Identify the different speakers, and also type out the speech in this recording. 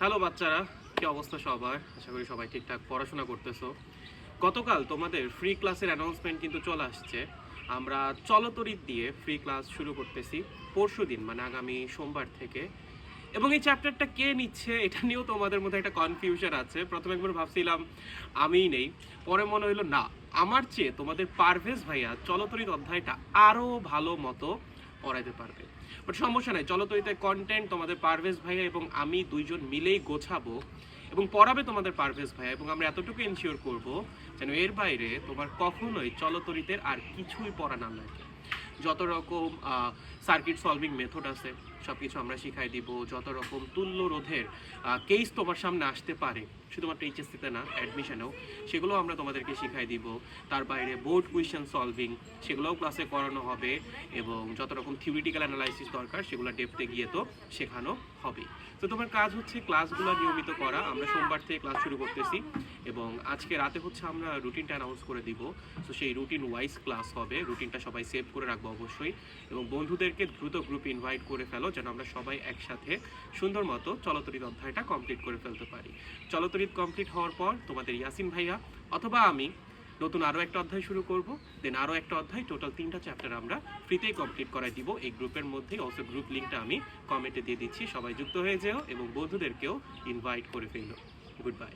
Speaker 1: Hello বাচ্চারা, কি অবস্থা সবার? আশা করি সবাই ঠিকঠাক পড়াশোনা করতেছো। গতকাল তোমাদের ফ্রি ক্লাসের অ্যানাউন্সমেন্ট কিন্তু চলে আসছে। আমরা চলতরিৎ দিয়ে ফ্রি ক্লাস শুরু করতেছি পরশুদিন, মানে আগামী সোমবার থেকে। এবং এই চ্যাপ্টারটা কে নিচ্ছে এটা নিয়েও তোমাদের মধ্যে একটা কনফিউশন আছে। প্রথমে একবার ভাবছিলাম আমিই নেই, পরে মনে হলো না, আমার চেয়ে তোমাদের পারভেজ ভাইয়া চলতরিৎ অধ্যায়টা আরও ভালো মতো পড়াইতে পারবে। বাট সমস্যা নাই, চলতরিতের কন্টেন্ট তোমাদের পারভেজ ভাইয়া এবং আমি দুইজন মিলেই গোছাবো এবং পড়াবে তোমাদের পারভেজ ভাইয়া। এবং আমরা এতটুকু এনশিওর করব যেন এর বাইরে তোমার কখনোই চলতরিতের আর কিছুই পড়া না লাগে। যত রকম সার্কিট সলভিং মেথড আছে সব কিছু আমরা শিখাই দিব। যত রকম তুল্য রোধের কেস তোমার সামনে আসতে পারে, শুধুমাত্র এইচএসসিতে না, অ্যাডমিশনেও, সেগুলো আমরা তোমাদেরকে শিখাই দিব। তার বাইরে বোর্ড কুয়েশন সলভিং, সেগুলোও ক্লাসে করানো হবে। এবং যত রকম থিওরিটিক্যাল অ্যানালাইসিস দরকার সেগুলো ডেপথে গিয়ে তো শেখানো হবে। তো তোমার কাজ হচ্ছে ক্লাসগুলো নিয়মিত করা। আমরা সোমবার থেকে ক্লাস শুরু করতেছি এবং আজকে রাতে হচ্ছে আমরা রুটিনটা অ্যানাউন্স করে দিব। তো সেই রুটিন ওয়াইজ ক্লাস হবে, রুটিনটা সবাই সেভ করে রাখবো অবশ্যই। এবং বন্ধুদেরকে দ্রুত গ্রুপ ইনভাইট করে ফেলো যেন আমরা সবাই একসাথে সুন্দর মতো চলতরিৎ অধ্যায়টা কমপ্লিট করে ফেলতে পারি। চলতরিৎ কমপ্লিট হওয়ার পর তোমাদের ইয়াসিন ভাইয়া অথবা আমি নতুন আরও একটা অধ্যায় শুরু করব, দেন আরও একটা অধ্যায়, টোটাল 3টা চ্যাপ্টার আমরা ফ্রিতেই কমপ্লিট করাই দিব এই গ্রুপের মধ্যেই। অলসো গ্রুপ লিঙ্কটা আমি কমেন্টে দিয়ে দিচ্ছি, সবাই যুক্ত হয়ে যেও এবং বন্ধুদেরকেও ইনভাইট করে ফেলো। Good bye.